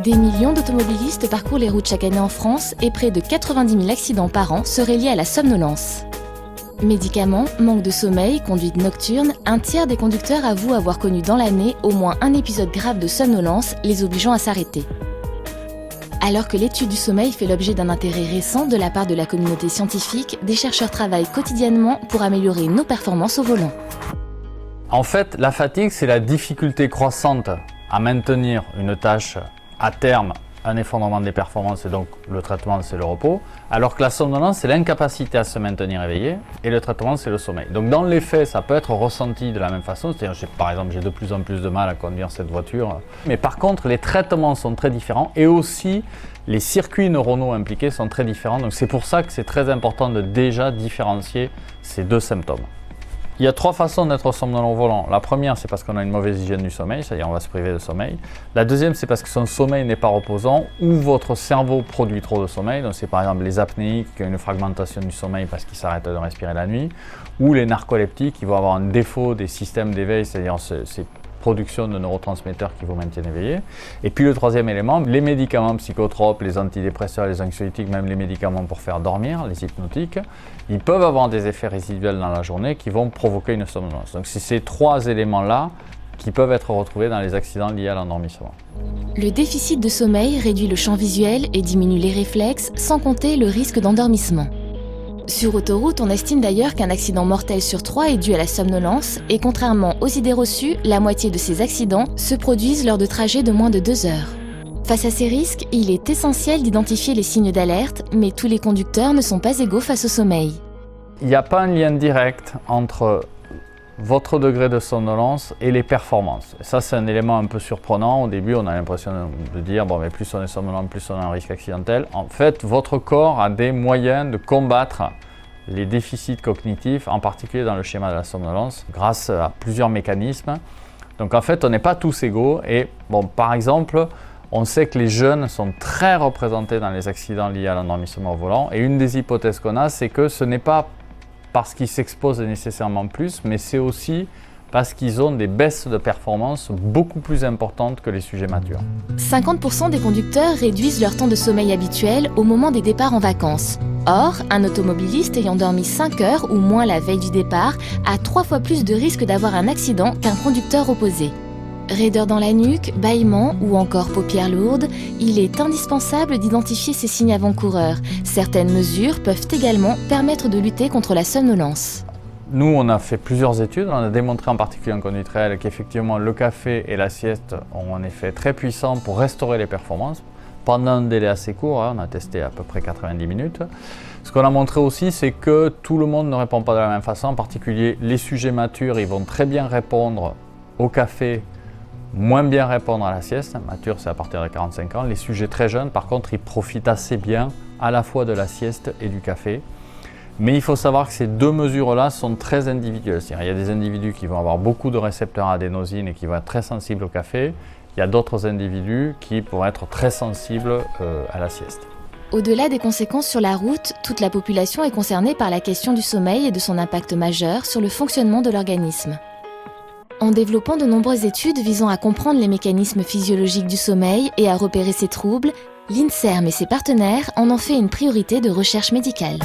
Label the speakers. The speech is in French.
Speaker 1: Des millions d'automobilistes parcourent les routes chaque année en France et près de 90 000 accidents par an seraient liés à la somnolence. Médicaments, manque de sommeil, conduite nocturne, un tiers des conducteurs avouent avoir connu dans l'année au moins un épisode grave de somnolence les obligeant à s'arrêter. Alors que l'étude du sommeil fait l'objet d'un intérêt récent de la part de la communauté scientifique, des chercheurs travaillent quotidiennement pour améliorer nos performances au volant.
Speaker 2: En fait, la fatigue, c'est la difficulté croissante à maintenir une tâche à terme, un effondrement des performances et donc le traitement, c'est le repos, alors que la somnolence, c'est l'incapacité à se maintenir éveillé et le traitement, c'est le sommeil. Donc dans les faits, ça peut être ressenti de la même façon, c'est-à-dire par exemple, j'ai de plus en plus de mal à conduire cette voiture, mais par contre, les traitements sont très différents et aussi les circuits neuronaux impliqués sont très différents, donc c'est pour ça que c'est très important de déjà différencier ces deux symptômes. Il y a 3 façons d'être somnolent au volant. La première, c'est parce qu'on a une mauvaise hygiène du sommeil, c'est-à-dire on va se priver de sommeil. La deuxième, c'est parce que son sommeil n'est pas reposant ou votre cerveau produit trop de sommeil. Donc c'est par exemple les apnéiques qui ont une fragmentation du sommeil parce qu'ils s'arrêtent de respirer la nuit, ou les narcoleptiques qui vont avoir un défaut des systèmes d'éveil, c'est-à-dire ces production de neurotransmetteurs qui vous maintiennent éveillé. Et puis le troisième élément, les médicaments psychotropes, les antidépresseurs, les anxiolytiques, même les médicaments pour faire dormir, les hypnotiques, ils peuvent avoir des effets résiduels dans la journée qui vont provoquer une somnolence. Donc c'est ces 3 éléments-là qui peuvent être retrouvés dans les accidents liés à l'endormissement.
Speaker 1: Le déficit de sommeil réduit le champ visuel et diminue les réflexes, sans compter le risque d'endormissement. Sur autoroute, on estime d'ailleurs qu'un accident mortel sur 3 est dû à la somnolence et contrairement aux idées reçues, la moitié de ces accidents se produisent lors de trajets de moins de 2 heures. Face à ces risques, il est essentiel d'identifier les signes d'alerte, mais tous les conducteurs ne sont pas égaux face au sommeil.
Speaker 2: Il n'y a pas un lien direct entre votre degré de somnolence et les performances. Et ça, c'est un élément un peu surprenant. Au début, on a l'impression de dire bon, mais plus on est somnolent, plus on a un risque accidentel. En fait, votre corps a des moyens de combattre les déficits cognitifs, en particulier dans le schéma de la somnolence, grâce à plusieurs mécanismes. Donc en fait, on n'est pas tous égaux. Et bon, par exemple, on sait que les jeunes sont très représentés dans les accidents liés à l'endormissement au volant. Et une des hypothèses qu'on a, c'est que ce n'est pas parce qu'ils s'exposent nécessairement plus, mais c'est aussi parce qu'ils ont des baisses de performance beaucoup plus importantes que les sujets matures.
Speaker 1: 50% des conducteurs réduisent leur temps de sommeil habituel au moment des départs en vacances. Or, un automobiliste ayant dormi 5 heures ou moins la veille du départ a 3 fois plus de risque d'avoir un accident qu'un conducteur reposé. Raideur dans la nuque, bâillement ou encore paupières lourdes, il est indispensable d'identifier ces signes avant-coureurs. Certaines mesures peuvent également permettre de lutter contre la somnolence.
Speaker 2: Nous, on a fait plusieurs études. On a démontré en particulier en conduite réelle qu'effectivement le café et la sieste ont un effet très puissant pour restaurer les performances pendant un délai assez court. On a testé à peu près 90 minutes. Ce qu'on a montré aussi, c'est que tout le monde ne répond pas de la même façon. En particulier, les sujets matures, ils vont très bien répondre au café, moins bien répondre à la sieste. Mature, c'est à partir de 45 ans. Les sujets très jeunes, par contre, ils profitent assez bien à la fois de la sieste et du café. Mais il faut savoir que ces 2 mesures-là sont très individuelles. C'est-à-dire, il y a des individus qui vont avoir beaucoup de récepteurs à adénosine et qui vont être très sensibles au café. Il y a d'autres individus qui pourront être très sensibles à la sieste.
Speaker 1: Au-delà des conséquences sur la route, toute la population est concernée par la question du sommeil et de son impact majeur sur le fonctionnement de l'organisme. En développant de nombreuses études visant à comprendre les mécanismes physiologiques du sommeil et à repérer ces troubles, l'INSERM et ses partenaires en ont fait une priorité de recherche médicale.